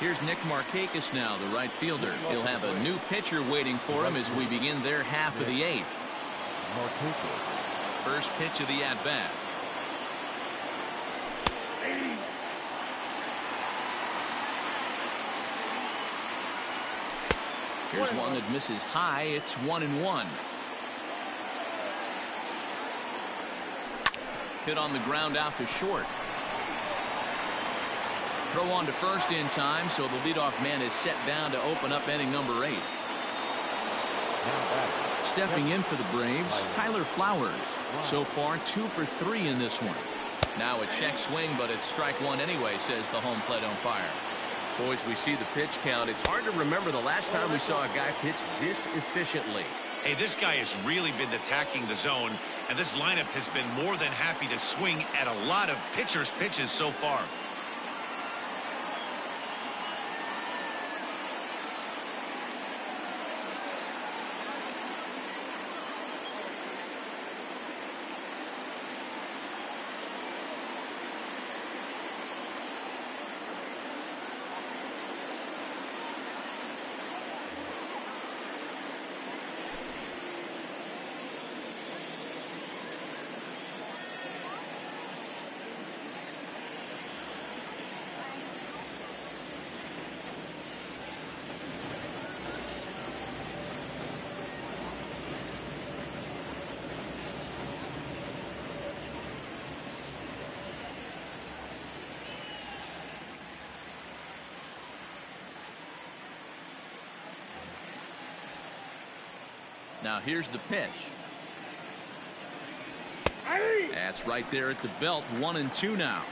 Here's Nick Markakis now, the right fielder. He'll have a new pitcher waiting for him as we begin their half of the eighth. First pitch of the at-bat. Here's one that misses high. It's 1-1. Hit on the ground out to short. Throw on to first in time, so the leadoff man is set down to open up inning number 8. Stepping in for the Braves, Tyler Flowers. So far 2 for 3 in this one. Now a check swing, but it's strike one anyway, says the home plate umpire. Boys, we see the pitch count. It's hard to remember the last time we saw a guy pitch this efficiently. Hey, this guy has really been attacking the zone, and this lineup has been more than happy to swing at a lot of pitchers' pitches so far. Now here's the pitch. That's right there at the belt. 1-2 now.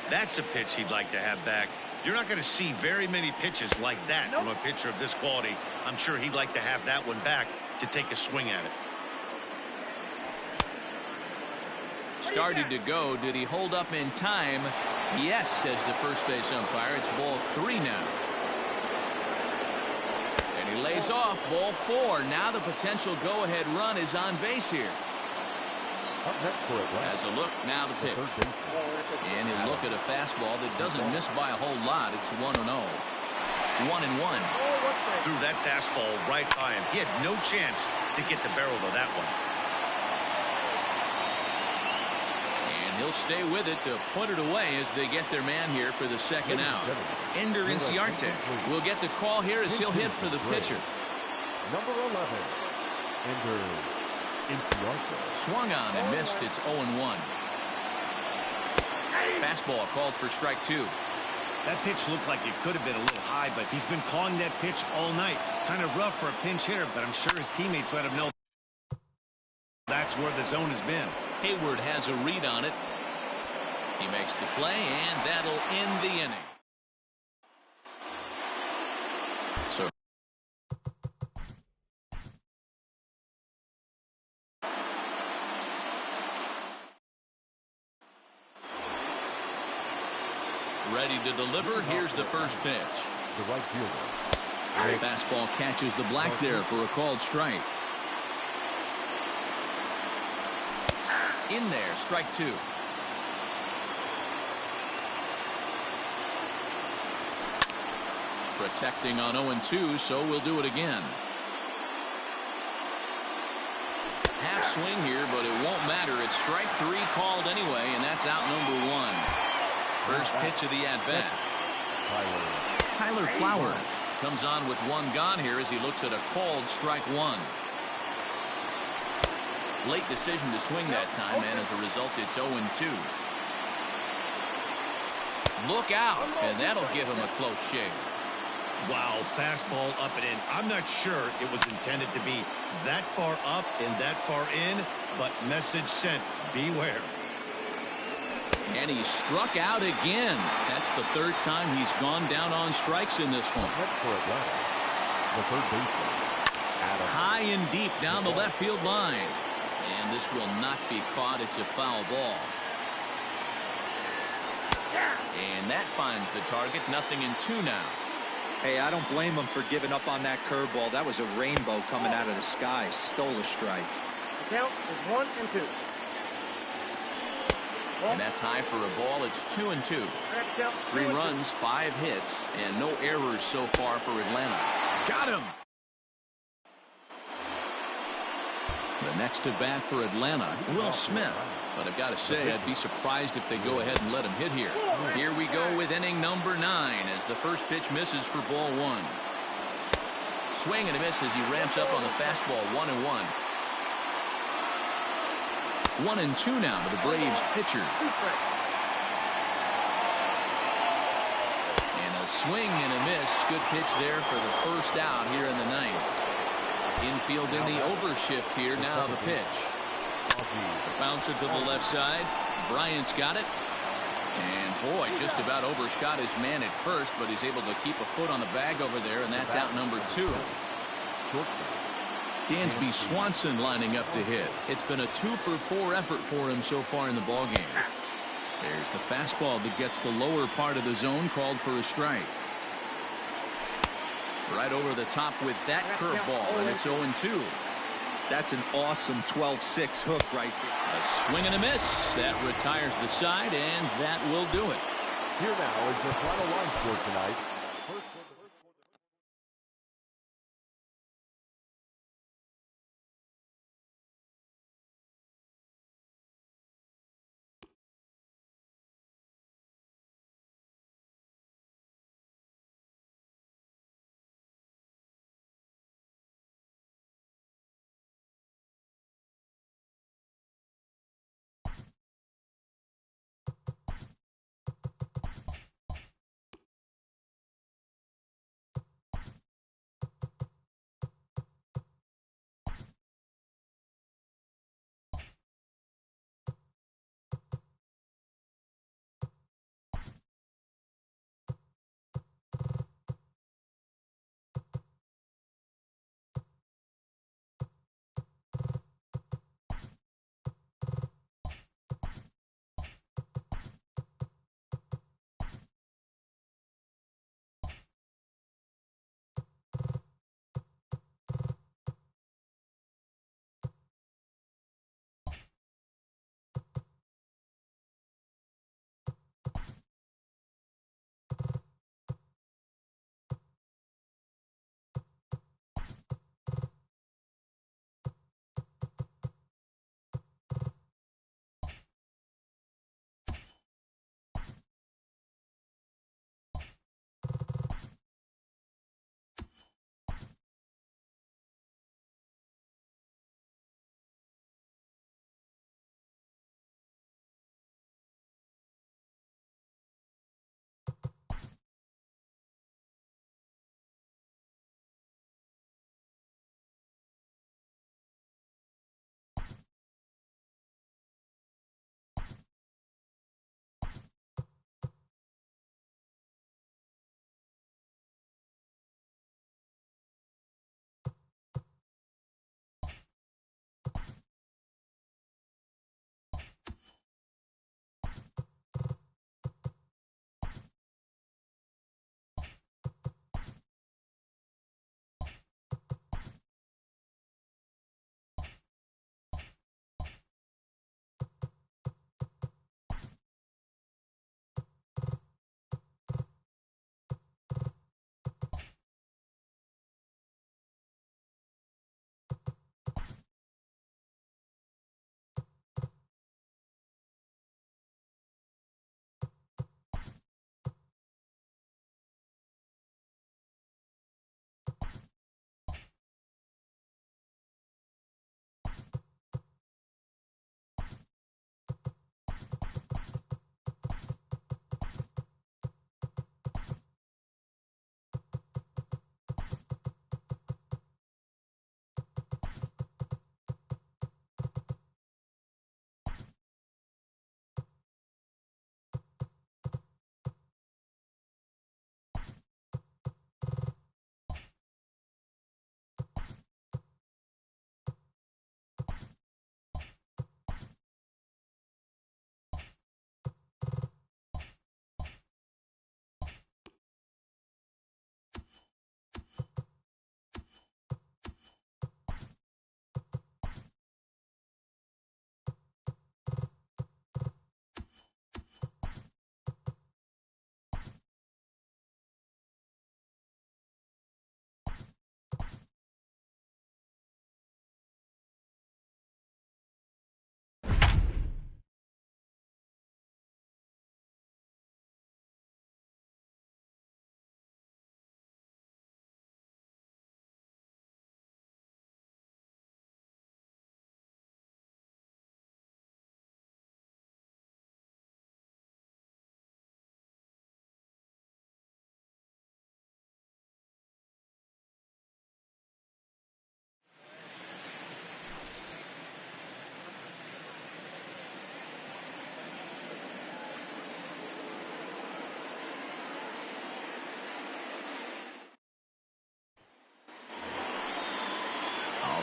That's a pitch he'd like to have back. You're not going to see very many pitches like that from a pitcher of this quality. I'm sure he'd like to have that one back to take a swing at it. Started to go. Did he hold up in time? Yes, says the first base umpire. It's ball 3 now. And he lays off. Ball 4. Now the potential go-ahead run is on base here. Has a look. Now the pitch. And he'll look at a fastball that doesn't miss by a whole lot. It's 1-0. 1-1. Threw that fastball right by him. He had no chance to get the barrel of that one. He'll stay with it to put it away as they get their man here for the second out. Ender Inciarte will get the call here as he'll hit for the pitcher. Number 11, Ender Inciarte. Swung on and missed. It's 0-1. Fastball called for strike 2. That pitch looked like it could have been a little high, but he's been calling that pitch all night. Kind of rough for a pinch hitter, but I'm sure his teammates let him know that's where the zone has been. Hayward has a read on it. He makes the play, and that'll end the inning. So ready to deliver. Here's the first pitch. The right fielder. Fastball catches the black there for a called strike. In there, strike 2. Protecting on 0-2, so we'll do it again. Half swing here, but it won't matter. It's strike 3 called anyway, and that's out number 1. First pitch of the at-bat. Tyler Flowers comes on with 1 gone here as he looks at a called strike 1. Late decision to swing that time, and as a result, it's 0-2. Look out, and that'll give him a close shave. Wow, fastball up and in. I'm not sure it was intended to be that far up and that far in, but message sent, beware. And he struck out again. That's the 3rd time he's gone down on strikes in this one. The third baseman. High and deep down the left field line. And this will not be caught. It's a foul ball. And that finds the target. 0-2 now. Hey, I don't blame him for giving up on that curveball. That was a rainbow coming out of the sky. Stole a strike. The count is 1-2. And that's high for a ball. It's 2-2. 3 runs, 5 hits, and no errors so far for Atlanta. Got him! The next to bat for Atlanta, Will Smith. But I've got to say, I'd be surprised if they go ahead and let him hit here. Here we go with inning number 9 as the first pitch misses for ball 1. Swing and a miss as he ramps up on the fastball. 1-1. 1-2 now to the Braves pitcher. And a swing and a miss. Good pitch there for the first out here in the 9th. Infield in the overshift here. Now the pitch. The bouncer to the left side. Bryant's got it. And boy, just about overshot his man at first, but he's able to keep a foot on the bag over there, and that's out number 2. Dansby Swanson lining up to hit. It's been a 2-for-4 effort for him so far in the ballgame. There's the fastball that gets the lower part of the zone, called for a strike. Right over the top with that curveball, and it's 0-2. That's an awesome 12-6 hook right there. A swing and a miss. That retires the side, and that will do it. Here now is the final line for tonight.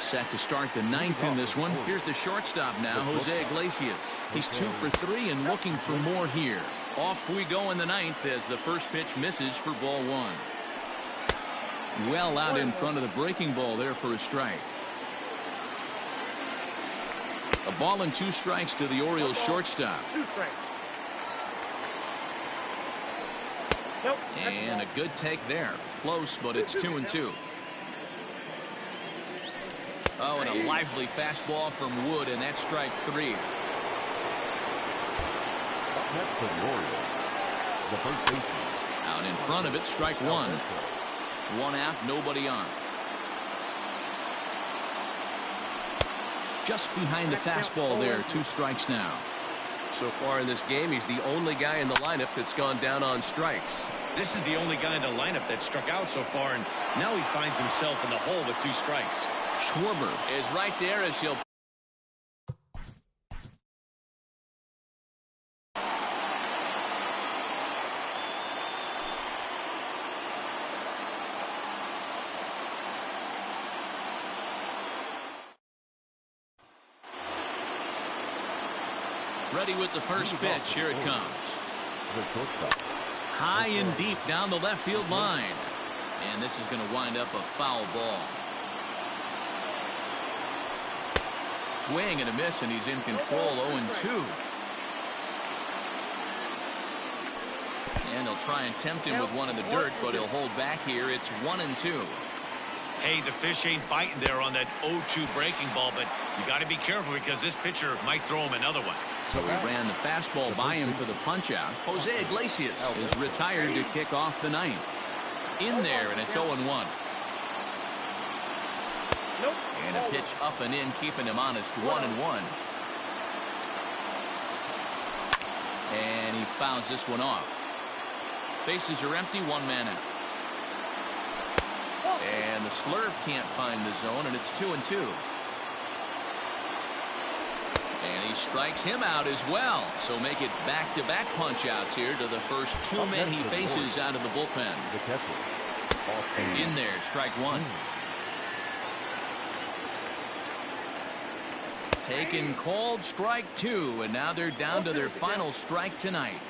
set to start the ninth in this one. Here's the shortstop now, Jose Iglesias. He's 2 for 3 and looking for more here. Off we go in the ninth as the first pitch misses for ball 1. Well out in front of the breaking ball there for a strike. A ball and 2 strikes to the Orioles shortstop. And a good take there. Close, but it's 2-2. Oh, and a lively fastball from Wood, and that's strike 3. Next to the Orioles, the first baseman. Out in front of it, strike 1. 1 out, nobody on. Just behind the fastball there, 2 strikes now. So far in this game, he's the only guy in the lineup that's gone down on strikes. This is the only guy in the lineup that struck out so far, and now he finds himself in the hole with 2 strikes. Schwarber is right there as he'll. Ready with the first pitch. Here it comes. High and deep down the left field line. And this is going to wind up a foul ball. Swing and a miss, and he's in control. 0-2. And he'll try and tempt him with one in the dirt, but he'll hold back here. It's 1-2. Hey, the fish ain't biting there on that 0-2 breaking ball, but you got to be careful because this pitcher might throw him another one. So he ran the fastball by him for the punch-out. Jose Iglesias is retired to kick off the ninth. In there, and it's 0-1. And a pitch up and in, keeping him honest. 1-1. And he fouls this one off. Bases are empty, 1 man out. And the slurve can't find the zone, and it's 2-2. And he strikes him out as well. So make it back-to-back punch-outs here to the first 2 men he faces out of the bullpen. In there, strike 1. Taken, called, strike 2, and now they're down to their final strike tonight.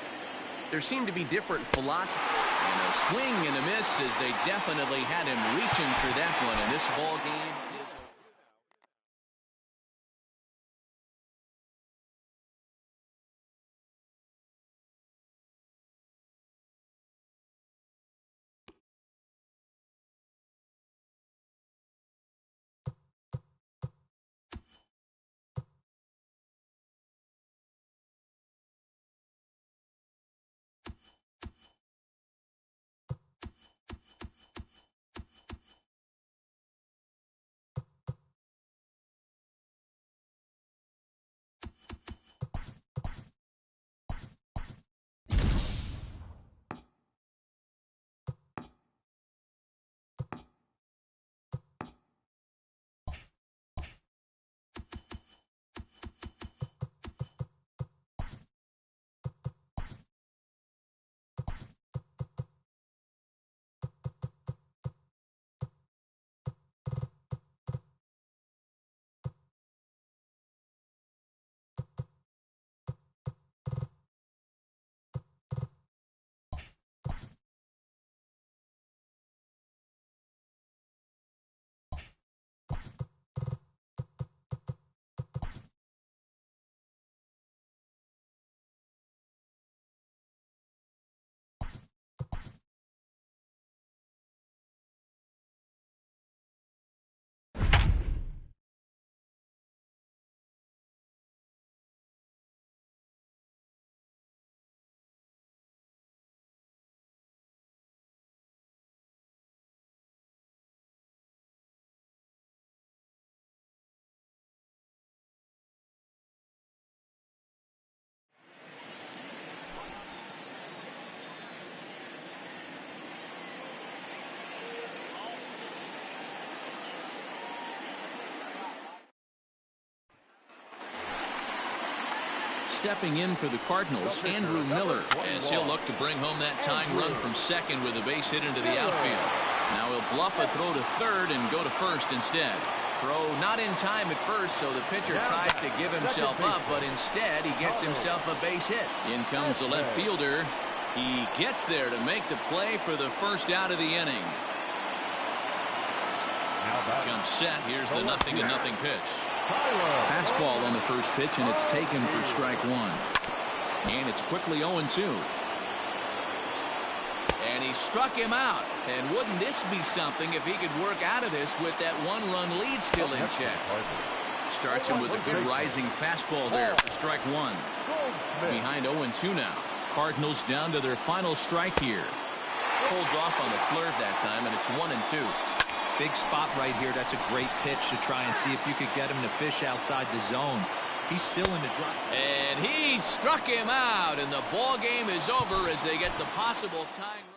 There seemed to be different philosophy. And a swing and a miss as they definitely had him reaching for that one, and this ball game is over. Stepping in for the Cardinals, Andrew Miller, as he'll look to bring home that tying run from second with a base hit into the outfield. Now he'll bluff a throw to third and go to first instead. Throw not in time at first, so the pitcher tries to give himself up, but instead he gets himself a base hit. In comes the left fielder. He gets there to make the play for the first out of the inning. Comes set. Here's the 0-0 pitch. Fastball on the first pitch, and it's taken for strike one. And it's quickly 0-2. And he struck him out. And wouldn't this be something if he could work out of this with that one-run lead still in check? Starts him with a good rising fastball there for strike one. Behind 0-2 now. Cardinals down to their final strike here. Holds off on the slurve that time, and it's 1-2. Big spot right here. That's a great pitch to try and see if you could get him to fish outside the zone. He's still in the drop. And he struck him out, and the ball game is over as they get the possible tying run.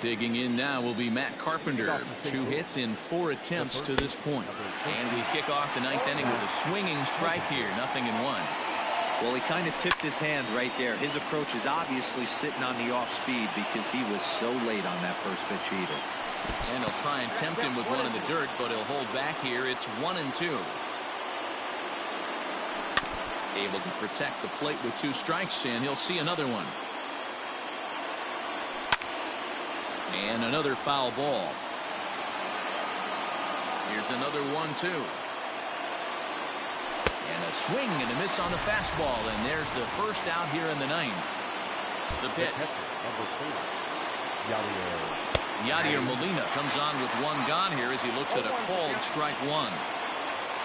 Digging in now will be Matt Carpenter. 2 hits in 4 attempts to this point. And we kick off the 9th inning with a swinging strike here. 0-1. Well, he kind of tipped his hand right there. His approach is obviously sitting on the off speed because he was so late on that first pitch either. And he'll try and tempt him with one in the dirt, but he'll hold back here. It's 1-2. Able to protect the plate with 2 strikes, and he'll see another one. And another foul ball. Here's another 1-2. And a swing and a miss on the fastball. And there's the first out here in the 9th. The pitch. Yadier Molina comes on with 1 gone here as he looks at a called strike 1.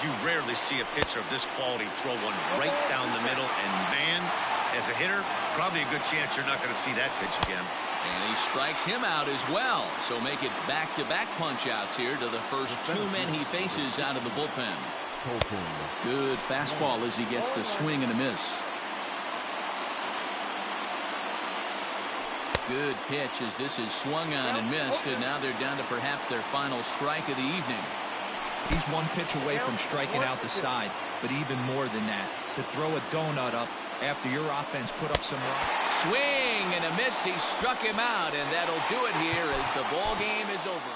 You rarely see a pitcher of this quality throw one right down the middle. And, man, as a hitter, probably a good chance you're not going to see that pitch again. And he strikes him out as well. So make it back-to-back punch-outs here to the first 2 men he faces out of the bullpen. Good fastball as he gets the swing and a miss. Good pitch as this is swung on and missed, and now they're down to perhaps their final strike of the evening. He's one pitch away from striking out the side, but even more than that, to throw a donut up after your offense put up some rock. Swing and a miss. He struck him out, and that'll do it here as the ball game is over.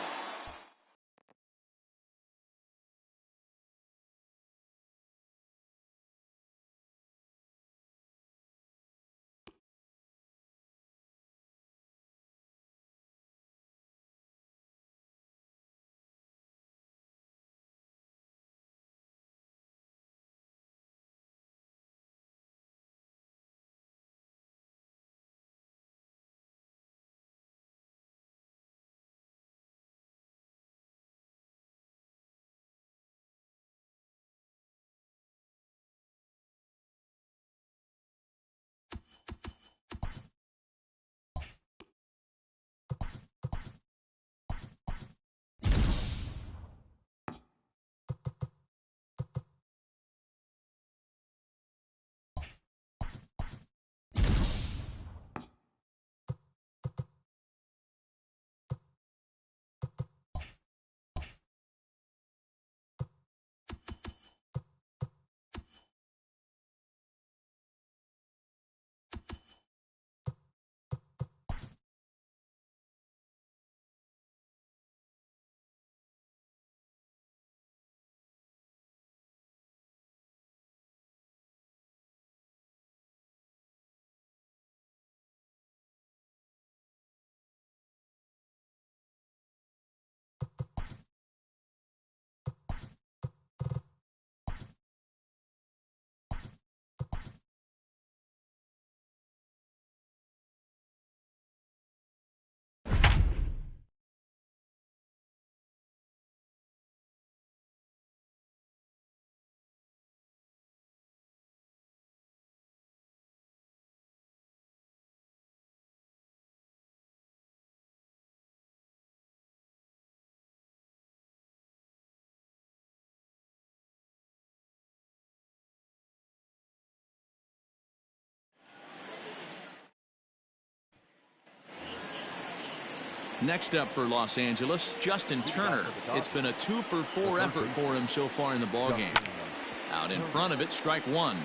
Next up for Los Angeles, Justin Turner. It's been a 2-for-4 effort for him so far in the ballgame. Out in front of it, strike one.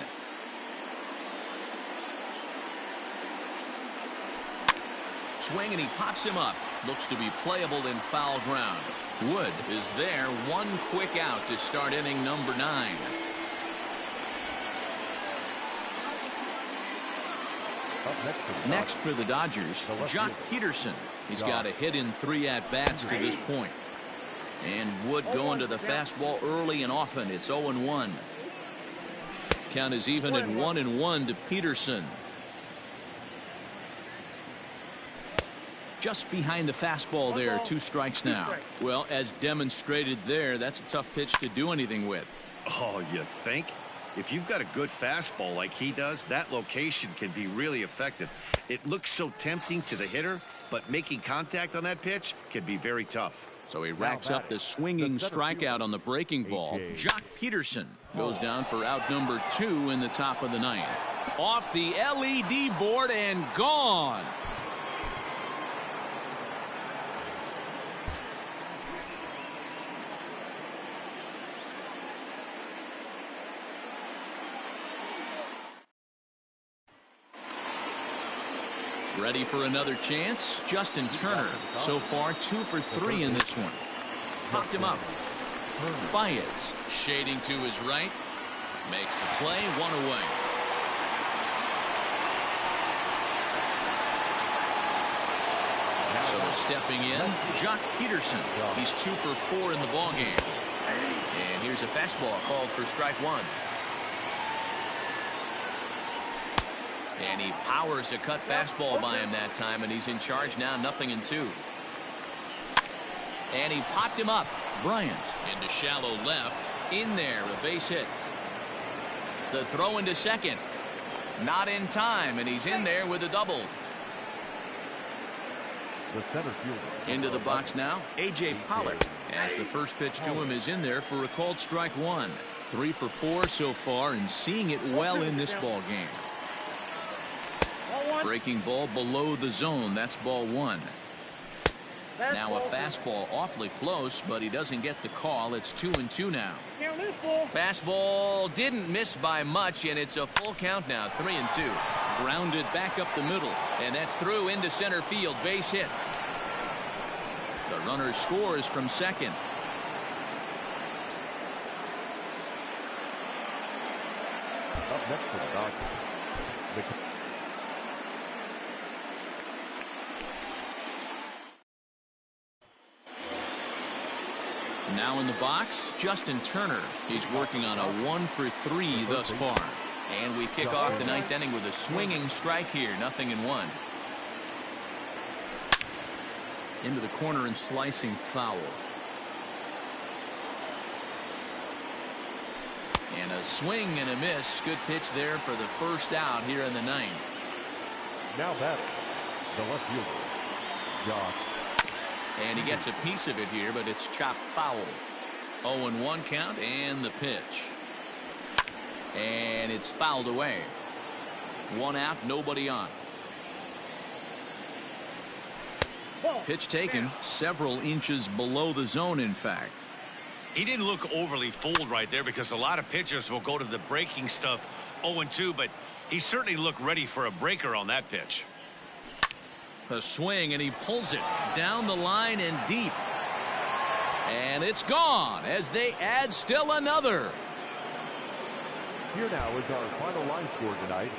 Swing and he pops him up. Looks to be playable in foul ground. Wood is there, one quick out to start inning number 9. Next for the Dodgers, Jock Peterson. He's got a hit in 3 at-bats to this point. And Wood going to the fastball early and often. It's 0-1. Count is even at 1-1 to Peterson. Just behind the fastball there, 2 strikes now. Well, as demonstrated there, that's a tough pitch to do anything with. Oh, you think? If you've got a good fastball like he does, that location can be really effective. It looks so tempting to the hitter, but making contact on that pitch can be very tough. So he racks up the swinging strikeout on the breaking ball. Jock Peterson goes down for out number 2 in the top of the 9th. Off the LED board and gone. Ready for another chance? Justin Turner, so far 2 for 3 in this one. Popped him up. Baez shading to his right. Makes the play, 1 away. So stepping in, Jock Peterson. He's 2 for 4 in the ballgame. And here's a fastball called for strike 1. And he powers a cut fastball by him that time, and he's in charge now, 0-2. And he popped him up. Bryant into shallow left. In there, a base hit. The throw into second. Not in time, and he's in there with a double. The center fielder. Into the box now, A.J. Pollock. As the first pitch to him is in there for a called strike 1. 3 for 4 so far, and seeing it well in this ball game. Breaking ball below the zone. That's ball one. Now a fastball awfully close, but he doesn't get the call. It's 2-2 now. Fastball didn't miss by much, and it's a full count now. 3-2. Grounded back up the middle, and that's through into center field. Base hit. The runner scores from second. Up next for the Dodgers. Now in the box, Justin Turner. He's working on a 1-for-3 thus far. And we kick off the ninth inning with a swinging strike here. 0-1. Into the corner and slicing foul. And a swing and a miss. Good pitch there for the first out here in the ninth. Now batting, the left fielder, Josh. And he gets a piece of it here, but it's chopped foul. 0-1 count and the pitch. And it's fouled away. One out, nobody on. Pitch taken several inches below the zone, in fact. He didn't look overly fooled right there because a lot of pitchers will go to the breaking stuff 0-2, but he certainly looked ready for a breaker on that pitch. A swing, and he pulls it down the line and deep. And it's gone as they add still another. Here now is our final line score tonight.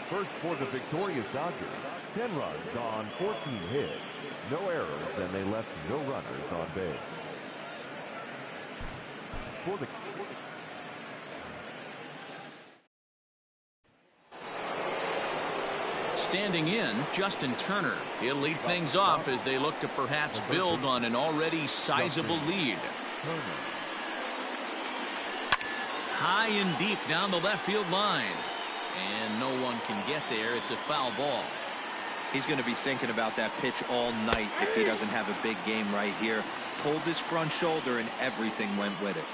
First for the victorious Dodgers, 10 runs on 14 hits. No errors, and they left no runners on base. For the Standing in, Justin Turner. He'll lead things off as they look to perhaps build on an already sizable lead. High and deep down the left field line. And no one can get there. It's a foul ball. He's going to be thinking about that pitch all night if he doesn't have a big game right here. Pulled his front shoulder and everything went with it.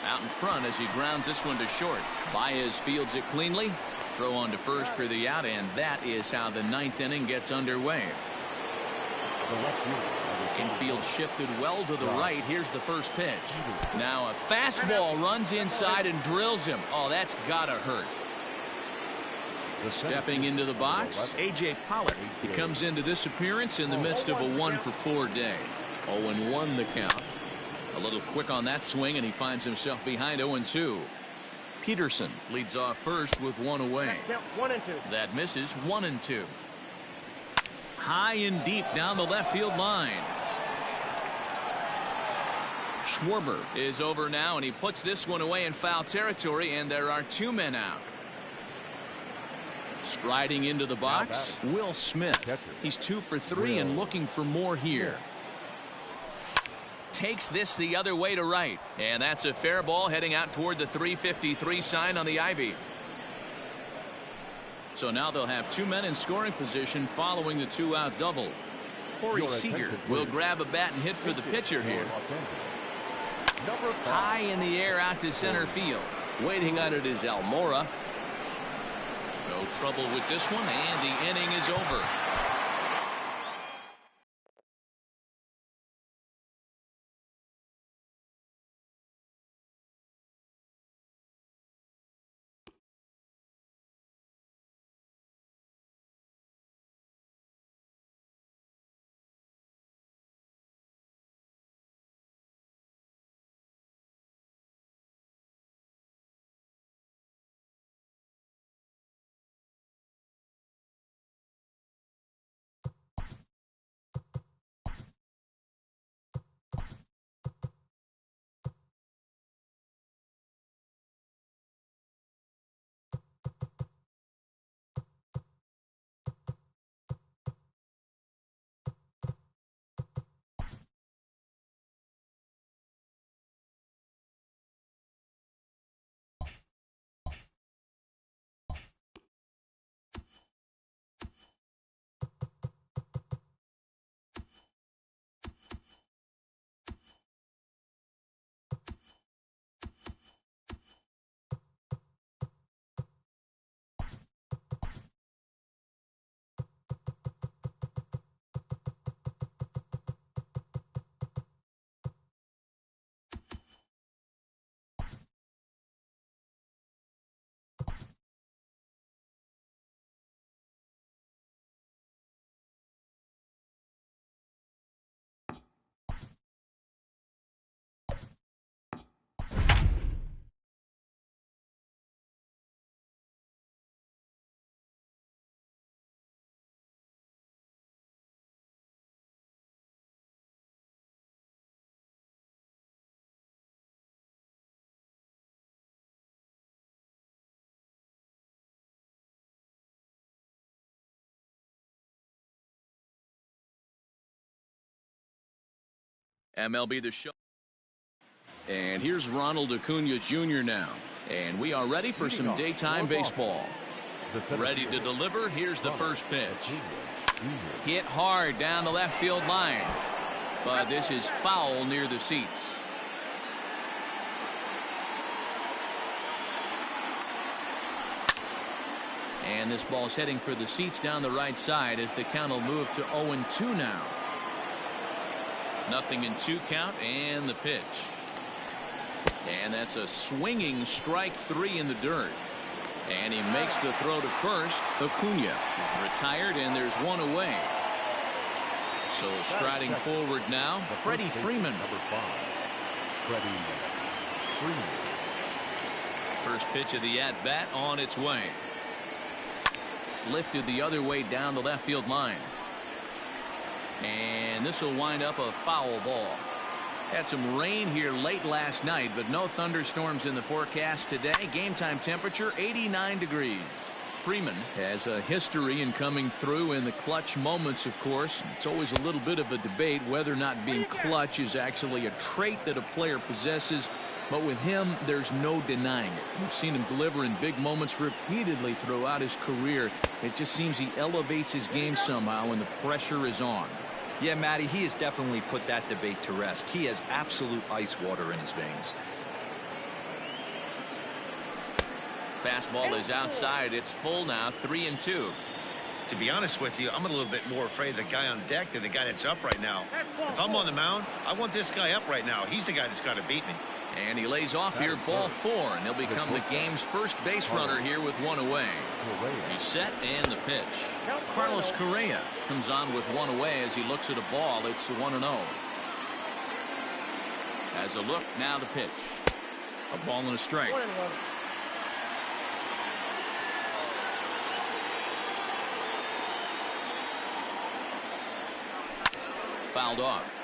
Out in front as he grounds this one to short. Baez fields it cleanly. Throw on to first for the out, and that is how the ninth inning gets underway. Infield shifted well to the right. Here's the first pitch. Now a fastball runs inside and drills him. Oh, that's gotta hurt. Stepping into the box, A.J. Pollock. He comes into this appearance in the midst of a 1-for-4 day. 0-1 the count. A little quick on that swing, and he finds himself behind 0-2. Peterson leads off first with one away. That misses. 1-2. High and deep down the left field line. Schwarber is over now, and he puts this one away in foul territory, and there are two men out. Striding into the box, Will Smith. He's 2-for-3 and looking for more here. Takes this the other way to right, and that's a fair ball heading out toward the 353 sign on the ivy. So now they'll have two men in scoring position following the two-out double. Corey Seager will grab a bat and hit for the pitcher here. High in the air out to center field. Waiting on it is Almora. No trouble with this one, and the inning is over. MLB The Show. And here's Ronald Acuna Jr. now. And we are ready for some daytime baseball. Ready to deliver. Here's the first pitch. Hit hard down the left field line. But this is foul near the seats. And this ball's heading for the seats down the right side as the count will move to 0-2 now. 0-2 count and the pitch. And that's a swinging strike 3 in the dirt. And he makes the throw to first. Acuna is retired and there's one away. So striding forward now, Freddie Freeman. Number 5, Freddie Freeman. First pitch of the at-bat on its way. Lifted the other way down the left field line. And this will wind up a foul ball. Had some rain here late last night, but no thunderstorms in the forecast today. Game time temperature 89 degrees. Freeman has a history in coming through in the clutch moments, of course. It's always a little bit of a debate whether or not being clutch is actually a trait that a player possesses. But with him, there's no denying it. We've seen him deliver in big moments repeatedly throughout his career. It just seems he elevates his game somehow when the pressure is on. Yeah, Matty, he has definitely put that debate to rest. He has absolute ice water in his veins. Fastball is outside. It's full now, 3-2. To be honest with you, I'm a little bit more afraid of the guy on deck than the guy that's up right now. If I'm on the mound, I want this guy up right now. He's the guy that's got to beat me. And he lays off here, ball 4, and he'll become the game's first base runner here with one away. He's set and the pitch. Carlos Correa comes on with one away as he looks at a ball. It's 1-0. As a look, now the pitch. A ball and a strike. Fouled off.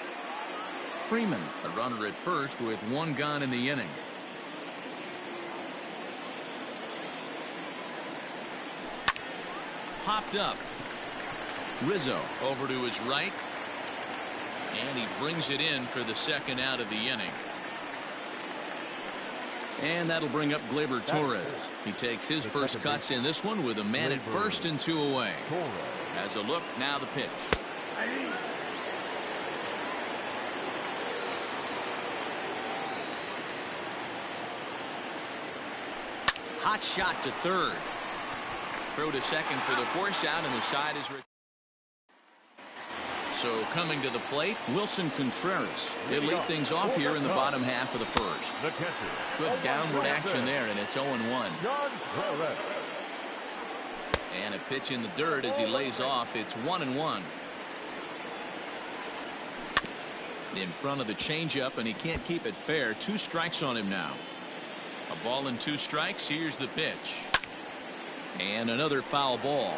Freeman, a runner at first with one gone in the inning. Popped up. Rizzo over to his right. And he brings it in for the second out of the inning. And that'll bring up Gleyber Torres. He takes his first cuts in this one with a man at first and 2 away. As a look, now the pitch. Hot shot to third. Throw to second for the force out, and the side is. So coming to the plate, Wilson Contreras. He'll lead things off here in the bottom half of the first. Good downward action there, and it's 0-1. And a pitch in the dirt as he lays off. It's 1-1. In front of the changeup, and he can't keep it fair. 2 strikes on him now. A ball and 2 strikes. Here's the pitch. And another foul ball.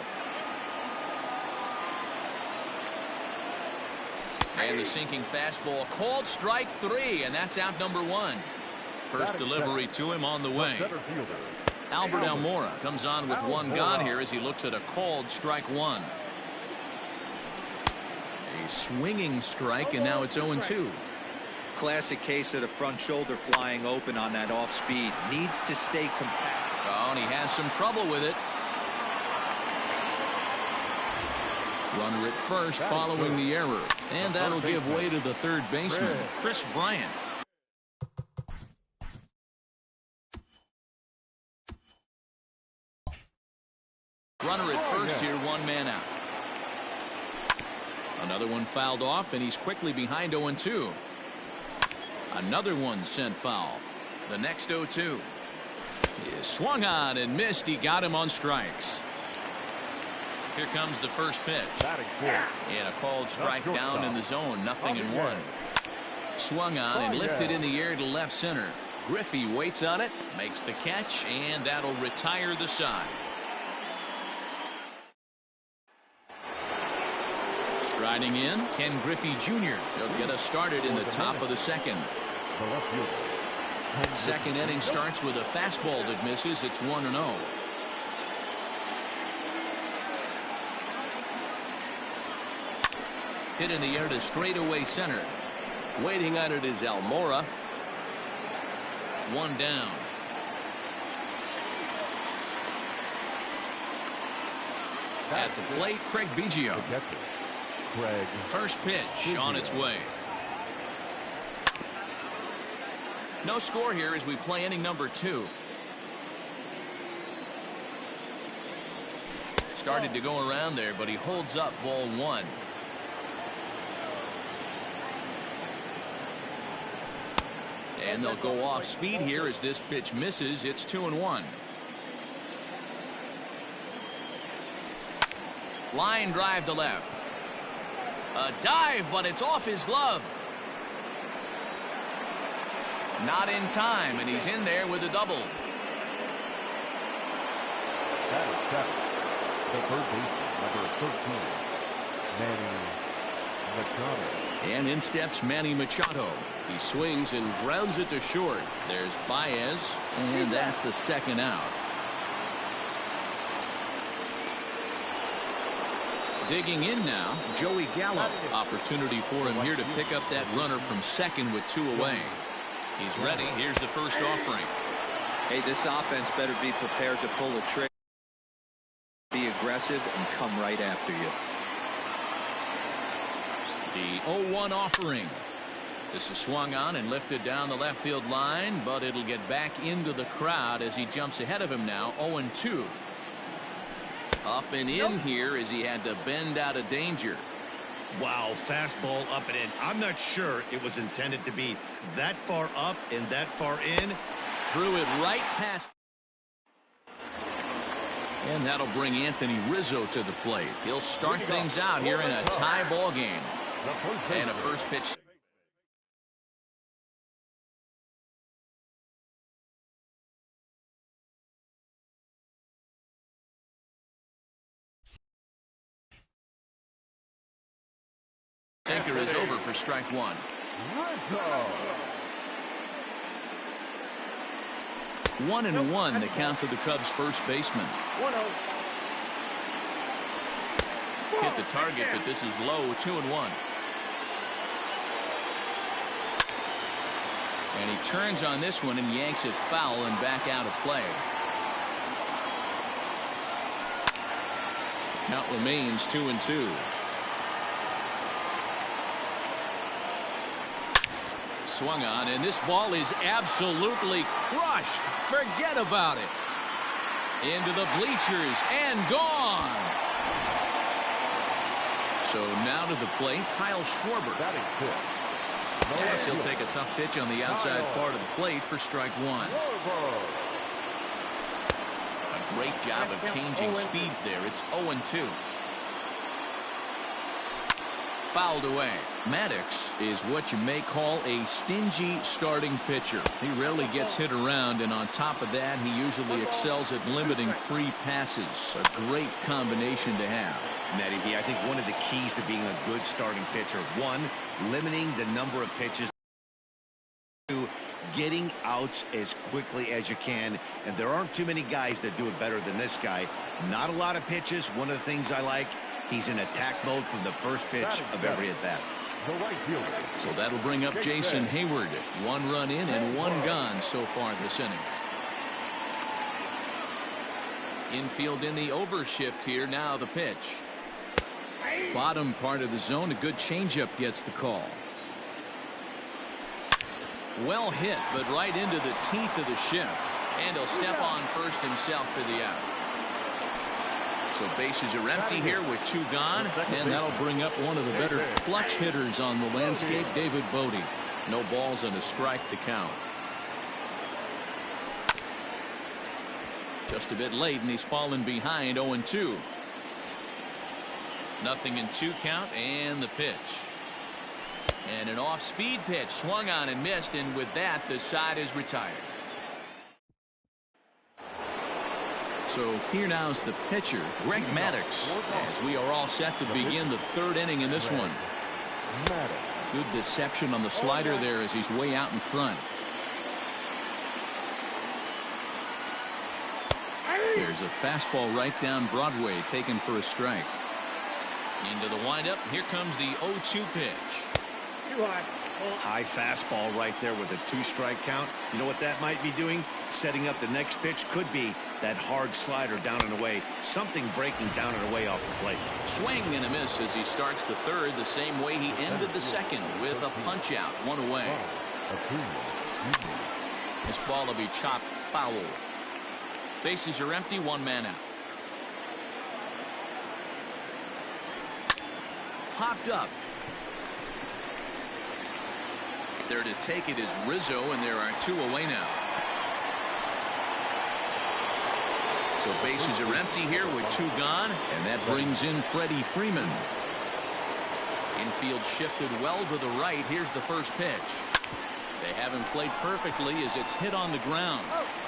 And the sinking fastball called strike 3, and that's out number 1. First delivery to him on the way. Albert Almora comes on with one gone here as he looks at a called strike 1. A swinging strike, and now it's 0-2. Classic case of the front shoulder flying open on that off speed. Needs to stay compact. Oh, and he has some trouble with it. Runner at first following the error. And that'll give way to the third baseman, Chris Bryant. Runner at first here, 1 man out. Another one fouled off, and he's quickly behind 0-2. Another one sent foul. The next 0-2. He swung on and missed. He got him on strikes. Here comes the first pitch. And a called strike down in the zone. 0-1. Swung on and lifted in the air to left center. Griffey waits on it, makes the catch, and that'll retire the side. Striding in, Ken Griffey Jr. He'll get us started in the top of the second. Second inning starts with a fastball that misses. It's 1-0. Hit in the air to straightaway center. Waiting on it is Almora. One down. At the plate, Craig Biggio. The catcher, Craig. First pitch on its way. No score here as we play inning number 2. Started to go around there, but he holds up ball 1. And they'll go off speed here as this pitch misses. It's 2-1. Line drive to left. A dive, but it's off his glove. Not in time, and he's in there with a double. That is 7. The third baseman, number 13, Manny Machado. And in steps Manny Machado. He swings and grounds it to short. There's Baez, and that's the second out. Digging in now, Joey Gallo. Opportunity for him here to pick up that runner from second with 2 away. He's ready. Here's the first offering. Hey, this offense better be prepared to pull a trick, be aggressive, and come right after you. The 0-1 offering. This is swung on and lifted down the left field line, but it'll get back into the crowd as he jumps ahead of him now. 0-2. Up and in here as he had to bend out of danger. Wow, fastball up and in. I'm not sure it was intended to be that far up and that far in. Threw it right past. And that'll bring Anthony Rizzo to the plate. He'll start things out here in a tie ball game. And a first pitch. Sinker is over for strike 1. 1-1 the count to the Cubs first baseman. Hit the target, but this is low. 2-1. And he turns on this one and yanks it foul and back out of play. Count remains 2-2. Swung on, and this ball is absolutely crushed. Forget about it. Into the bleachers and gone. So now to the plate, Kyle Schwarber. Yes, he'll take a tough pitch on the outside part of the plate for strike 1. A great job of changing speeds there. It's 0-2. Fouled away. Maddox is what you may call a stingy starting pitcher. He rarely gets hit around, and on top of that, he usually excels at limiting free passes. A great combination to have. Matty, I think one of the keys to being a good starting pitcher, 1, limiting the number of pitches, 2, getting outs as quickly as you can. And there aren't too many guys that do it better than this guy. Not a lot of pitches. One of the things I like, he's in attack mode from the first pitch of every at bat. So that'll bring up Jason Hayward. 1 run in and 1 gone so far this inning. Infield in the overshift here. Now the pitch. Bottom part of the zone. A good changeup gets the call. Well hit, but right into the teeth of the shift. And he'll step on first himself for the out. So bases are empty here with 2 gone, and that'll bring up one of the better clutch hitters on the landscape, David Bodie. No balls and a strike to count. Just a bit late, and he's fallen behind. 0-2. Nothing in 2 count, and the pitch. And an off-speed pitch swung on and missed, and with that, the side is retired. So here now is the pitcher, Greg Maddox, as we are all set to begin the 3rd inning in this one. Good deception on the slider there as he's way out in front. There's a fastball right down Broadway taken for a strike. Into the windup. Here comes the 0-2 pitch. High fastball right there with a 2-strike count. You know what that might be doing? Setting up the next pitch. Could be that hard slider down and away. Something breaking down and away off the plate. Swing and a miss as he starts the third the same way he ended the second, with a punch out, 1 away. This ball will be chopped foul. Bases are empty, 1 man out. Popped up. There to take it is Rizzo, and there are 2 away now. So bases are empty here with 2 gone, and that brings in Freddie Freeman. Infield shifted well to the right. Here's the first pitch. They haven't played perfectly as it's hit on the ground.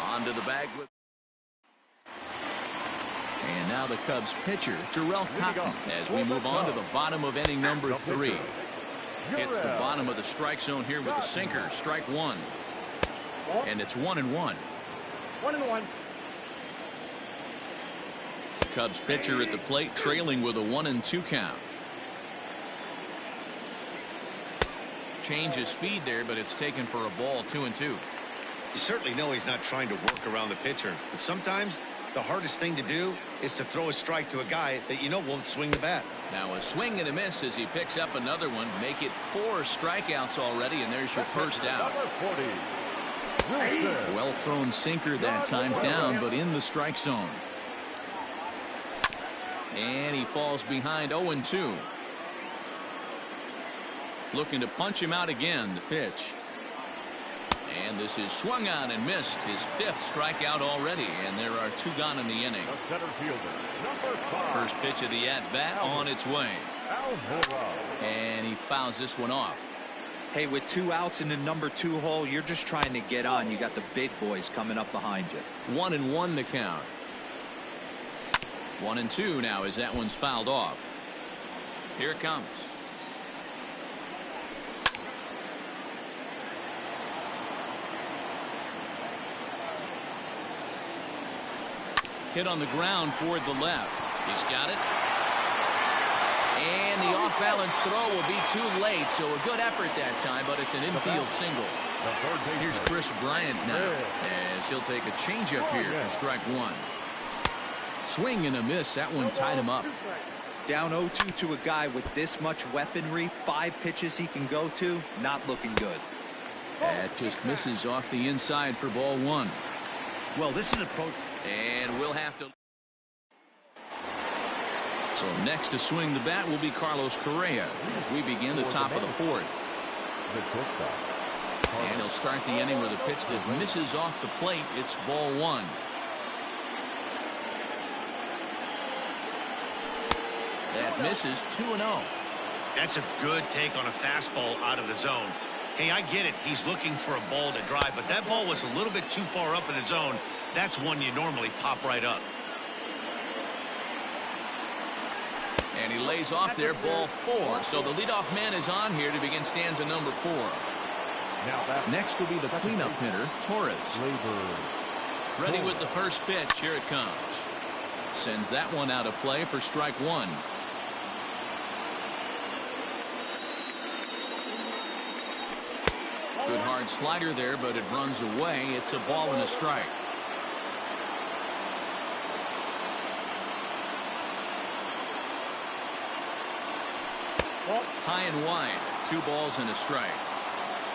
Onto the bag with. And now the Cubs pitcher, Jarrell Cotton, as we move on to the bottom of inning number 3. Hits the bottom of the strike zone here with a sinker. Strike 1. And it's 1-1. 1-1. Cubs pitcher at the plate, trailing with a 1-2 count. Change of speed there, but it's taken for a ball. 2-2. You certainly know he's not trying to work around the pitcher, but sometimes the hardest thing to do is to throw a strike to a guy that you know won't swing the bat. Now a swing and a miss as he picks up another one. Make it 4 strikeouts already, and there's your first out. Well thrown sinker that time, down but in the strike zone. And he falls behind. 0-2. Looking to punch him out again. The pitch. And this is swung on and missed. His 5th strikeout already, and there are 2 gone in the inning. First pitch of the at-bat on its way. And he fouls this one off. Hey, with 2 outs in the number 2 hole, you're just trying to get on. You got the big boys coming up behind you. 1-1 to count. 1-2 now as that one's fouled off. Here it comes. Hit on the ground toward the left. He's got it. And the off-balance throw will be too late, so a good effort that time, but it's an infield single. Here's Chris Bryant now, as he'll take a changeup here for strike 1. Swing and a miss. That one tied him up. Down 0-2 to a guy with this much weaponry, 5 pitches he can go to, not looking good. That just misses off the inside for ball 1. Well, this is an approach. And we'll have to. So next to swing the bat will be Carlos Correa as we begin the top of the 4th. And he'll start the inning with a pitch that misses off the plate. It's ball 1. That misses. 2-0. That's a good take on a fastball out of the zone. Hey, I get it. He's looking for a ball to drive, but that ball was a little bit too far up in the zone. That's one you normally pop right up. And he lays off there, ball 4. So the leadoff man is on here to begin stanza number 4. Next will be the cleanup hitter, Torres. Ready with the first pitch. Here it comes. Sends that one out of play for strike 1. Good hard slider there, but it runs away. It's a ball and a strike. High and wide. 2 balls and a strike.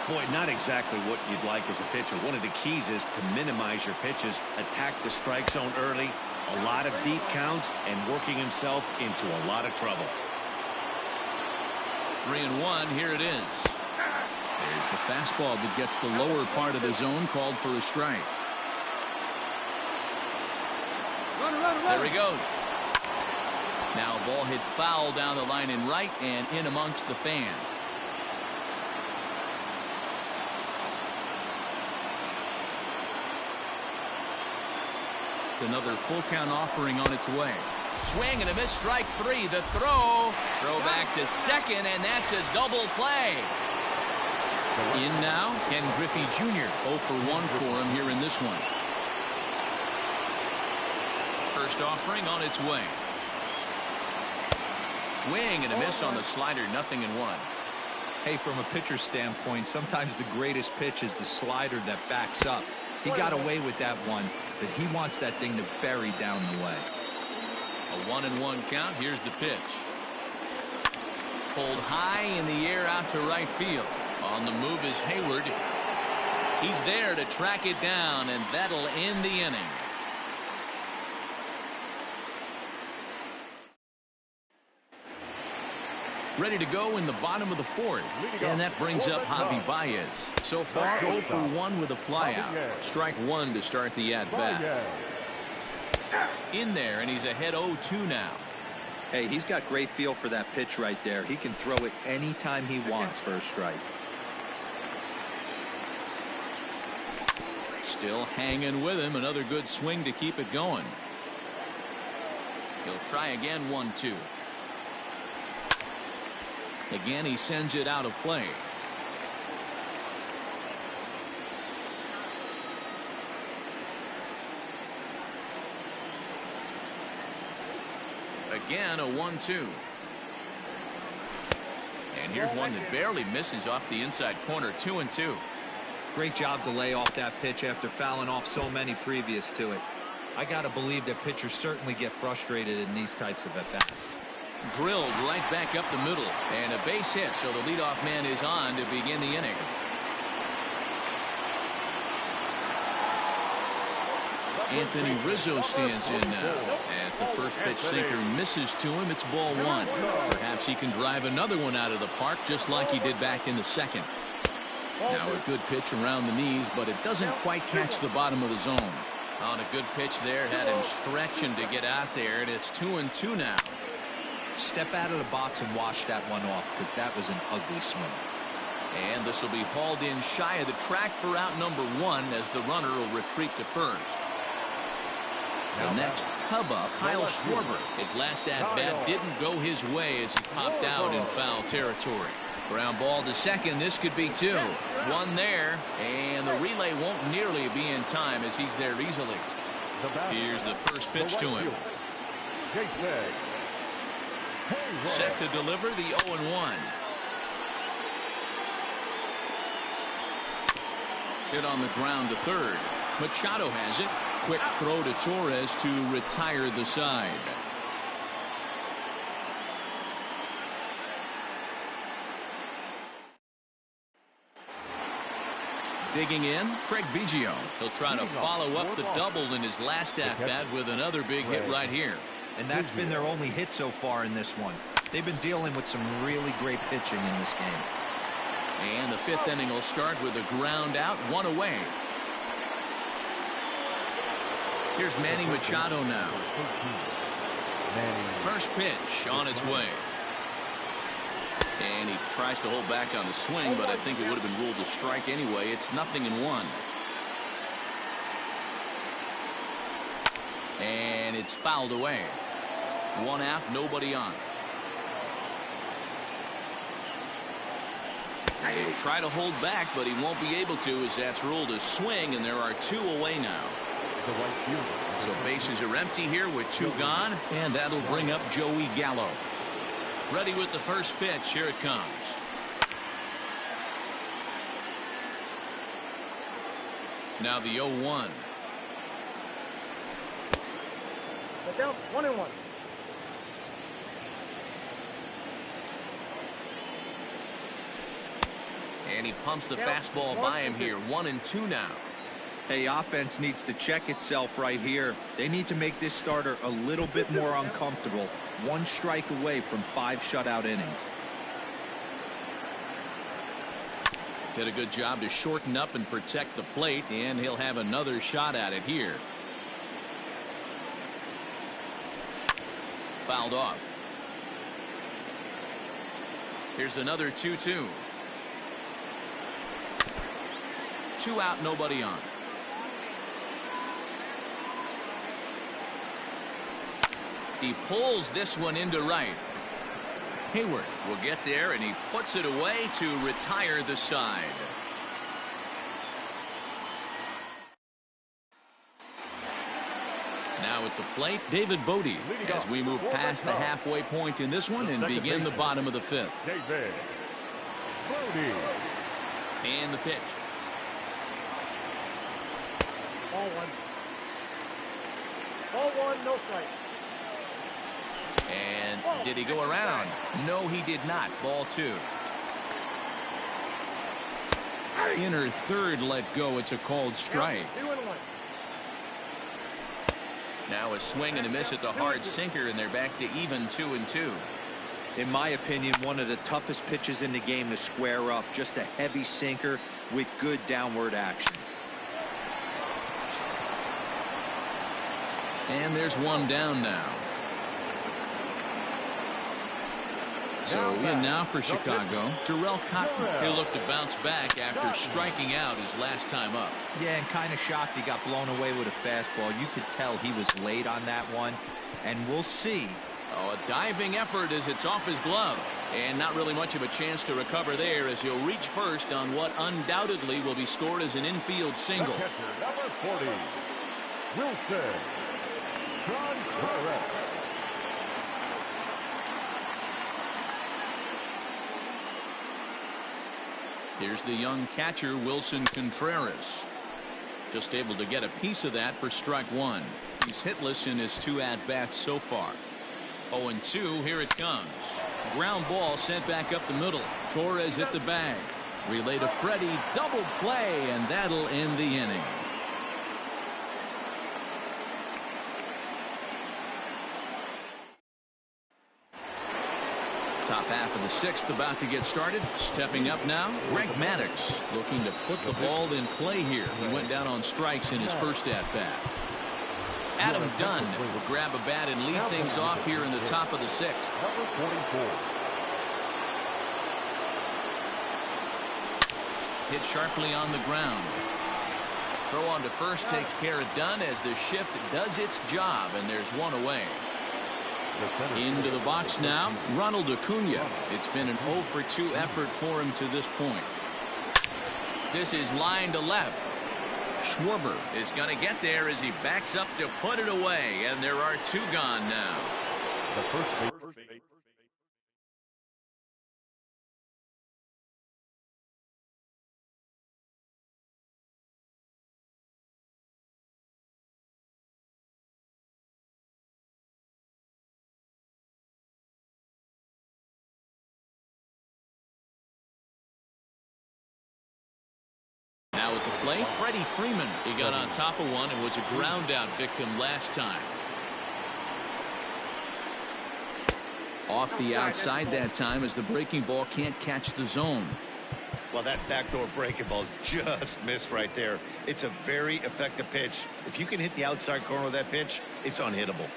Boy, not exactly what you'd like as a pitcher. One of the keys is to minimize your pitches, attack the strike zone early, a lot of deep counts, and working himself into a lot of trouble. 3-1. Here it is. There's the fastball that gets the lower part of the zone, called for a strike. There he goes. Now a ball hit foul down the line in right and in amongst the fans. Another full count offering on its way. Swing and a miss. Strike 3. The throw back to second, and that's a double play. In now, Ken Griffey Jr. 0 for 1 for him here in this one. First offering on its way. Swing and a miss on the slider. 0-1. Hey, from a pitcher's standpoint, sometimes the greatest pitch is the slider that backs up. He got away with that one, but he wants that thing to bury down the way. A 1-1 count. Here's the pitch. Pulled high in the air out to right field. On the move is Hayward. He's there to track it down, and that'll end the inning. Ready to go in the bottom of the fourth. And that brings up Javi Baez. So far, 0 for 1 with a flyout. Strike one to start the at-bat. In there, and he's ahead 0-2 now. Hey, he's got great feel for that pitch right there. He can throw it anytime he wants for a strike. Still hanging with him. Another good swing to keep it going. He'll try again. 1-2. Again, he sends it out of play. Again, a 1-2. And here's one that barely misses off the inside corner. 2-2. Great job to lay off that pitch after fouling off so many previous to it. I got to believe that pitchers certainly get frustrated in these types of at-bats. Drilled right back up the middle, and a base hit, so the leadoff man is on to begin the inning. Anthony Rizzo stands in now. As the first pitch sinker misses to him, it's ball one. Perhaps he can drive another one out of the park just like he did back in the second. Now a good pitch around the knees, but it doesn't quite catch the bottom of the zone. On a good pitch there, had him stretching to get out there, and it's 2-2 now. Step out of the box and wash that one off, because that was an ugly swing. And this will be hauled in shy of the track for out number one as the runner will retreat to first. The next Cub up, Kyle Schwarber. His last at-bat didn't go his way as he popped out in foul territory. Ground ball to second. This could be two. One there, and the relay won't nearly be in time as he's there easily. Here's the first pitch to him. Set to deliver the 0-1. Hit on the ground to third. Machado has it. Quick throw to Torres to retire the side. Digging in, Craig Biggio. He'll try to follow up the double in his last at-bat with another big hit right here. And that's been their only hit so far in this one. They've been dealing with some really great pitching in this game. And the fifth inning will start with a ground out, one away. Here's Manny Machado now. First pitch on its way. And he tries to hold back on the swing, but I think it would have been ruled a strike anyway. It's 0-1. And it's fouled away. One out, nobody on. He'll try to hold back, but he won't be able to as that's ruled a swing, and there are two away now. So bases are empty here with two gone, and that'll bring up Joey Gallo. Ready with the first pitch. Here it comes. Now the 0-1. Down 1-1. And he pumps the fastball by him here. 1-2 now. Hey, offense needs to check itself right here. They need to make this starter a little bit more uncomfortable. One strike away from 5 shutout innings. Did a good job to shorten up and protect the plate, and he'll have another shot at it here. Fouled off. Here's another 2-2. 2 out, nobody on. He pulls this one into right. Hayward will get there, and he puts it away to retire the side. Now at the plate, David Bodie, as we move past the halfway point in this one and begin the bottom of the fifth. Brody. And the pitch. Ball one. Ball one, no strike. And did he go around? No, he did not. Ball two. Inner third let go. It's a called strike. 2-1. Now a swing and a miss at the hard sinker, and they're back to even 2-2. In my opinion, one of the toughest pitches in the game to square up. Just a heavy sinker with good downward action. And there's one down now. So in now for Chicago, Jarrell Cotton. He'll look to bounce back after striking out his last time up. Yeah, and kind of shocked he got blown away with a fastball. You could tell he was late on that one, and we'll see. Oh, a diving effort as it's off his glove. And not really much of a chance to recover there as he'll reach first on what undoubtedly will be scored as an infield single. The catcher, number 40, Wilson Contreras. Here's the young catcher, Wilson Contreras. Just able to get a piece of that for strike one. He's hitless in his 2 at-bats so far. 0-2, here it comes. Ground ball sent back up the middle. Torres hit the bag. Relay to Freddie, double play, and that'll end the inning. Top half of the 6th about to get started. Stepping up now, Greg Maddux looking to put the ball in play here. He went down on strikes in his first at-bat. Adam Dunn will grab a bat and lead things off here in the top of the 6th. Number 44. Hit sharply on the ground. Throw on to first takes care of Dunn as the shift does its job, and there's one away. Into the box now, Ronald Acuna. It's been an 0-for-2 effort for him to this point. This is line to left. Schwarber is going to get there as he backs up to put it away, and there are 2 gone now. The first base. Now at the plate, Freddie Freeman. He got on top of one and was a ground out victim last time. Off the outside that time as the breaking ball can't catch the zone. Well, that backdoor breaking ball just missed right there. It's a very effective pitch. If you can hit the outside corner of that pitch, it's unhittable.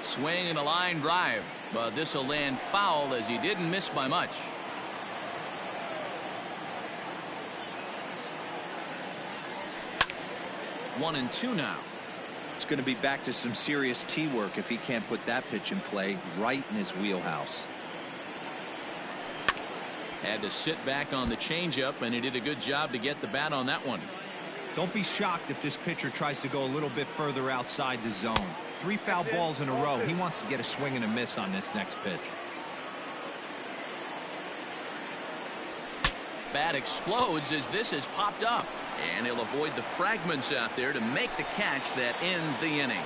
Swing and a line drive, but this will land foul as he didn't miss by much. One and two now. It's going to be back to some serious tee work if he can't put that pitch in play right in his wheelhouse. Had to sit back on the changeup, and he did a good job to get the bat on that one. Don't be shocked if this pitcher tries to go a little bit further outside the zone. 3 foul balls in a row. He wants to get a swing and a miss on this next pitch. Bat explodes as this has popped up, and he'll avoid the fragments out there to make the catch that ends the inning.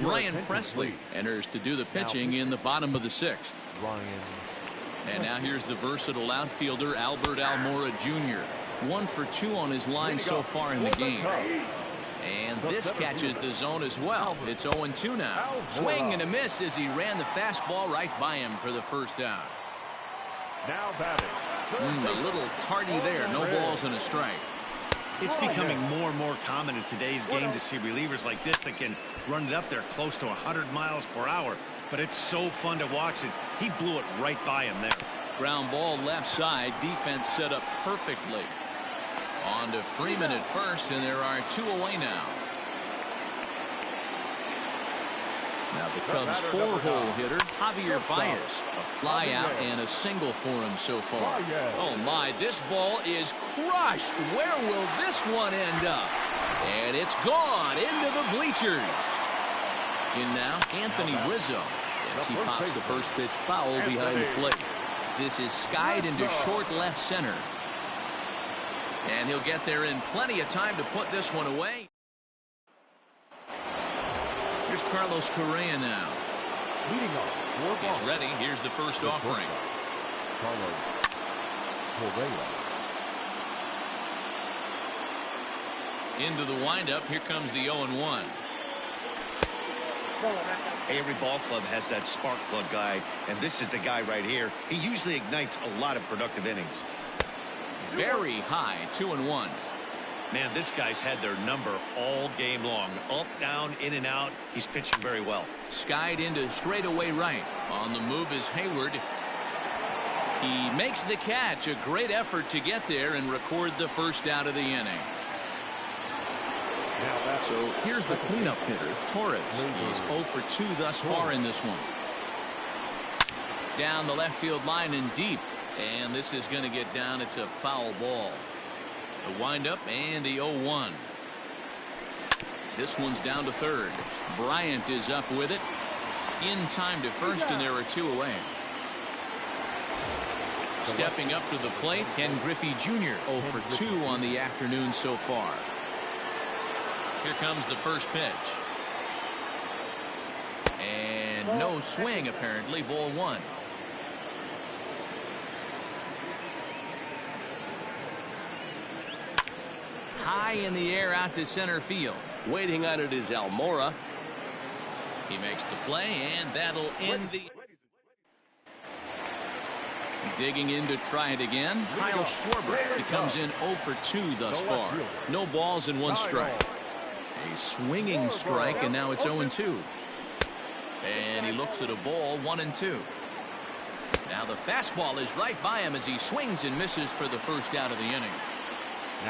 Ryan Presley enters to do the pitching in the bottom of the 6th. And now here's the versatile outfielder Albert Almora Jr. 1 for 2 on his line so far in the game. And this catches the zone as well. It's 0-2 now. Swing and a miss as he ran the fastball right by him for the first out. Now batting. A little tardy there. No balls and a strike. It's becoming more and more common in today's game to see relievers like this that can run it up there close to 100 miles per hour. But it's so fun to watch it. He blew it right by him there. Ground ball left side. Defense set up perfectly. On to Freeman at first, and there are 2 away now. Now the Cubs' four-hole hitter, Javier Baez. A fly out and a single for him so far. Oh, my, this ball is crushed. Where will this one end up? And it's gone into the bleachers. In now, Anthony Rizzo. As he pops the first pitch foul behind the plate. This is skied into short left center. And he'll get there in plenty of time to put this one away. Here's Carlos Correa now. Leading off, He's ready. Here's the first offering. Carlos Correa. Into the windup. Here comes the 0-1. Every ball club has that spark plug guy, and this is the guy right here. He usually ignites a lot of productive innings. Very high, 2-1. Man, this guy's had their number all game long. Up, down, in and out. He's pitching very well. Skied into straightaway right. On the move is Hayward. He makes the catch. A great effort to get there and record the first out of the inning. So here's the cleanup hitter, Torres. He's 0 for 2 thus far in this one. Down the left field line and deep. And this is going to get down. It's a foul ball. The windup and the 0-1. This one's down to third. Bryant is up with it. In time to first, and there are 2 away. Stepping up to the plate, Ken Griffey Jr. 0 for 2 on the afternoon so far. Here comes the first pitch. And no swing, apparently. Ball 1. High in the air out to center field. Waiting on it is Almora. He makes the play, and that'll end the... Digging in to try it again. Kyle Schwarber. He comes in 0 for 2 thus far. No balls and 1 strike. A swinging strike, and now it's 0-2. And he looks at a ball, 1-2. Now the fastball is right by him as he swings and misses for the first out of the inning.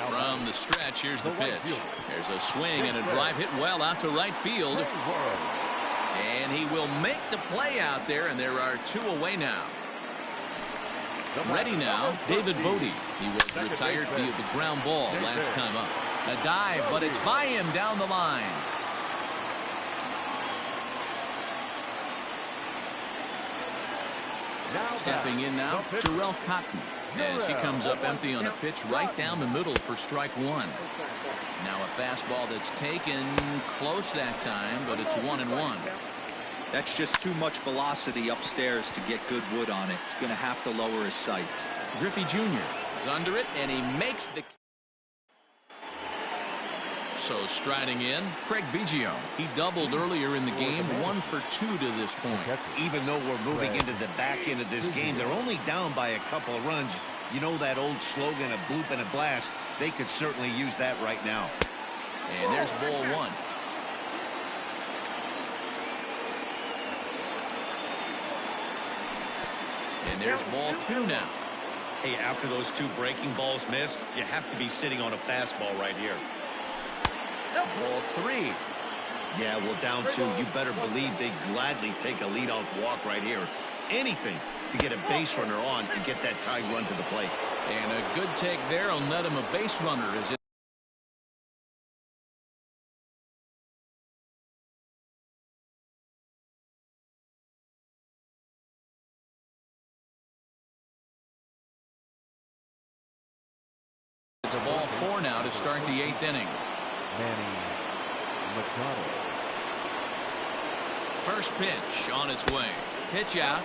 From the stretch, here's the pitch. There's a swing and a drive hit well out to right field. And he will make the play out there, and there are 2 away now. Ready now, David Bodie. He was retired via the ground ball last time up. A dive, but it's by him down the line. Stepping in now, Jarrell Cotton. As he comes up empty on a pitch right down the middle for strike 1. Now a fastball that's taken close that time, but it's 1-1. That's just too much velocity upstairs to get good wood on it. It's going to have to lower his sights. Griffey Jr. is under it, and he makes the... So striding in, Craig Biggio. He doubled earlier in the game, 1 for 2 to this point. Even though we're moving into the back end of this game, they're only down by a couple of runs. You know that old slogan, a bloop and a blast. They could certainly use that right now. And there's ball 1. And there's ball 2 now. Hey, after those 2 breaking balls missed, you have to be sitting on a fastball right here. Ball 3. Yeah, well, down 2, you better believe they'd gladly take a leadoff walk right here. Anything to get a base runner on and get that tied run to the plate. And a good take there will net him a base runner as it... It's ball 4 now to start the 8th inning. Manny Machado. First pitch on its way. Pitch out.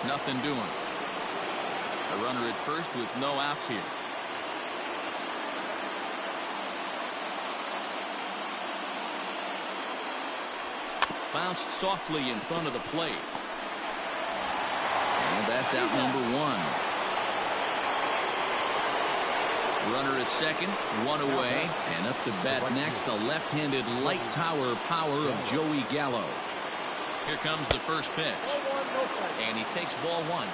Nothing doing. A runner at first with no outs here. Bounced softly in front of the plate. And that's out number 1. Runner at second, 1 away, and up to bat next, the left-handed light tower power of Joey Gallo. Here comes the first pitch, and he takes ball 1.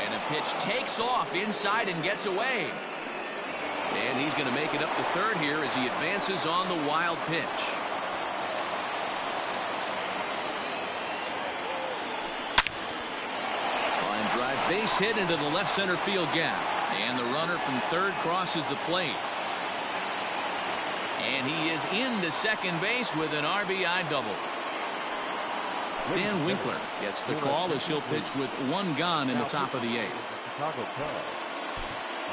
And a pitch takes off inside and gets away. And he's going to make it up to third here as he advances on the wild pitch. Line drive base hit into the left center field gap. And the runner from third crosses the plate. And he is into second base with an RBI double. Dan Winkler gets the call as he'll pitch with one gone in the top of the eighth. Chicago Cubs.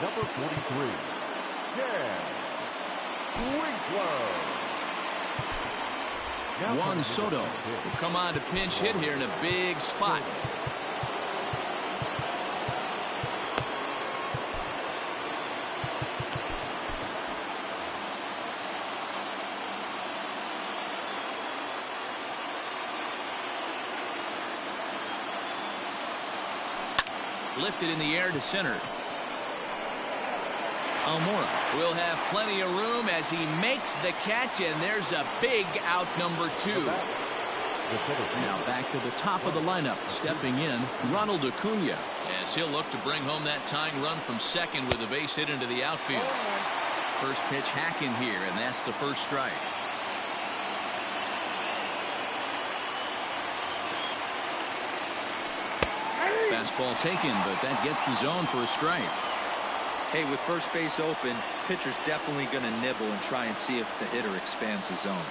Number 43, Dan Winkler. Juan Soto will come on to pinch hit here in a big spot. Lifted in the air to center. Almora will have plenty of room as he makes the catch, and there's a big out, number 2. Now back to the top of the lineup, stepping in, Ronald Acuna, as he'll look to bring home that tying run from second with a base hit into the outfield. First pitch hacking here, and that's the first strike. Fastball taken, but that gets the zone for a strike. Hey, with first base open, pitcher's definitely going to nibble and try and see if the hitter expands the zone.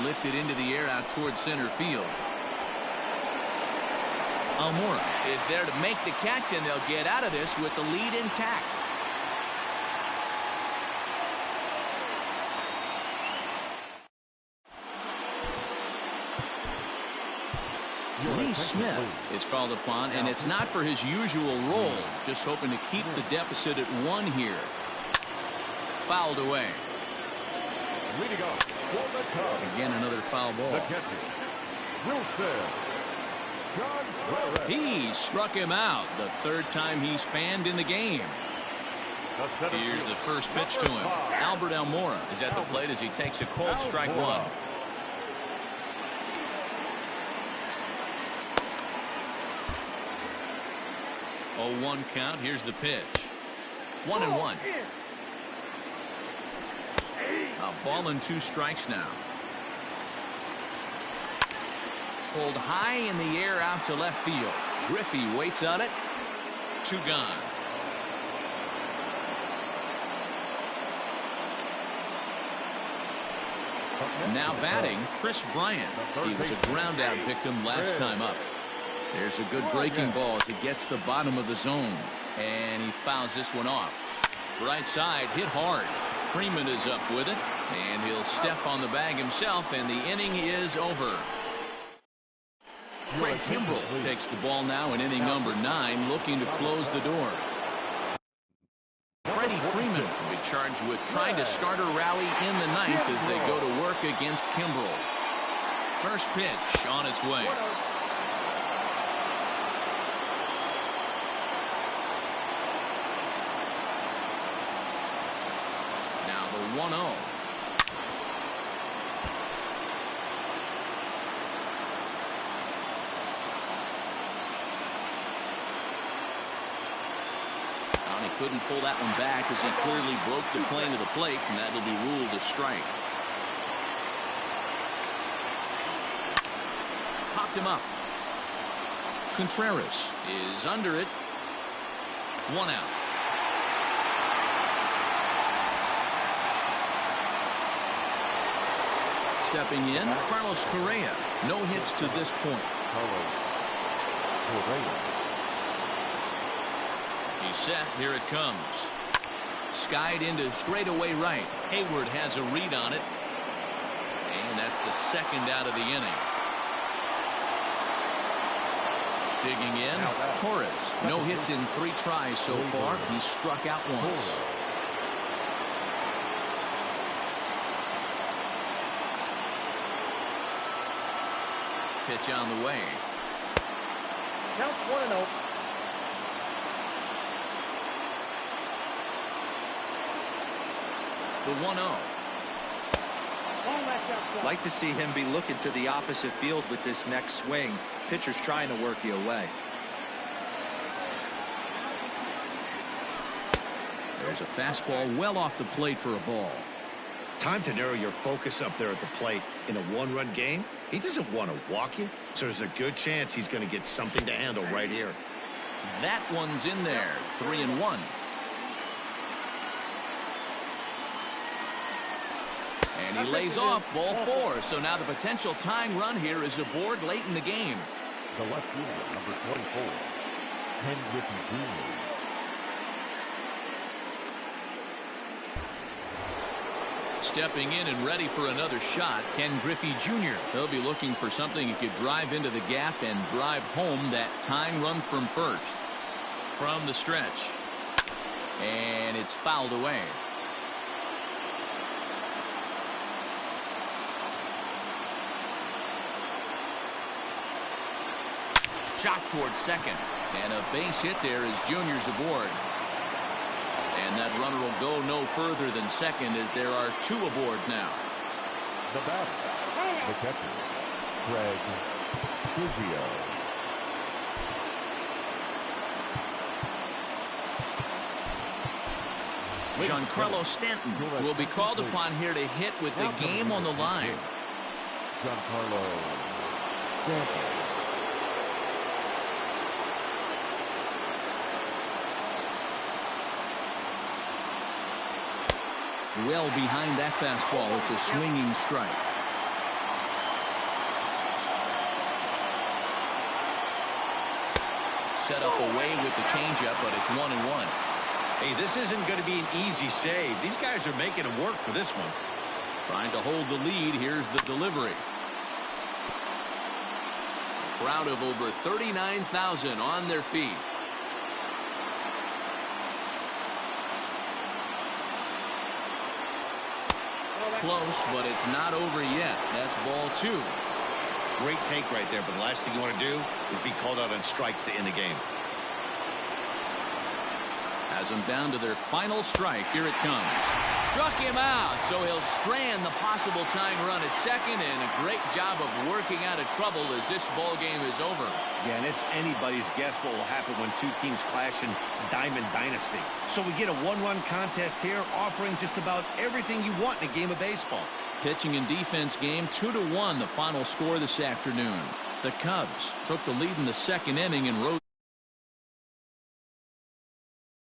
Lifted into the air out towards center field. Almora is there to make the catch, and they'll get out of this with the lead intact. Lee Smith is called upon, and it's not for his usual role, just hoping to keep the deficit at 1 here. Fouled away. Again, another foul ball. He struck him out the third time he's fanned in the game. Here's the first pitch to him. Albert Almora is at the plate as he takes a cold strike 1. 0-1 count. Here's the pitch. 1-1. A ball and 2 strikes now. Pulled high in the air out to left field. Griffey waits on it. 2 gone. Now batting, Chris Bryant. He was a ground out victim last time up. There's a good breaking ball as it gets the bottom of the zone. And he fouls this one off. Right side hit hard. Freeman is up with it. And he'll step on the bag himself, and the inning is over. Craig Kimbrell takes the ball now in inning number 9, looking to close the door. Freddie Freeman will be charged with trying to start a rally in the 9th as they go to work against Kimbrell. First pitch on its way. Now the 1-0. He couldn't pull that one back as he clearly broke the plane of the plate, and that'll be ruled a strike. Popped him up. Contreras is under it. 1 out. Stepping in, Carlos Correa. No hits to this point. He's set. Here it comes. Skied into straightaway right. Hayward has a read on it. And that's the second out of the inning. Digging in, Torres. No hits in 3 tries so far. He's struck out once. Pitch on the way. Count 1-0. The 1-0. Like to see him be looking to the opposite field with this next swing. Pitcher's trying to work you away. There's a fastball well off the plate for a ball. Time to narrow your focus up there at the plate. In a one-run game, he doesn't want to walk you, so there's a good chance he's going to get something to handle right here. That one's in there. 3-1. And he lays off ball 4. So now the potential tying run here is aboard late in the game. The left fielder, number 24, Ken Griffey Jr. Stepping in and ready for another shot, Ken Griffey Jr. He'll be looking for something he could drive into the gap and drive home that tying run from first. From the stretch. And it's fouled away. Shot towards second. And a base hit there as Junior's aboard. And that runner will go no further than second as there are 2 aboard now. The batter, the catcher, Craig Biggio. Giancarlo Stanton will be called upon here to hit with the game on the line. Giancarlo Stanton. Well behind that fastball. It's a swinging strike. Set up away with the changeup, but it's 1-1. Hey, this isn't going to be an easy save. These guys are making him work for this one. Trying to hold the lead. Here's the delivery. A crowd of over 39,000 on their feet. Close, but it's not over yet. That's ball 2. Great take right there, but the last thing you want to do is be called out on strikes to end the game. Has them down to their final strike. Here it comes. Struck him out, so he'll strand the possible tying run at second, and a great job of working out of trouble as this ball game is over. Yeah, and it's anybody's guess what will happen when 2 teams clash in Diamond Dynasty. So we get a one-run contest here, offering just about everything you want in a game of baseball. Pitching and defense game, 2-1, the final score this afternoon. The Cubs took the lead in the second inning and rode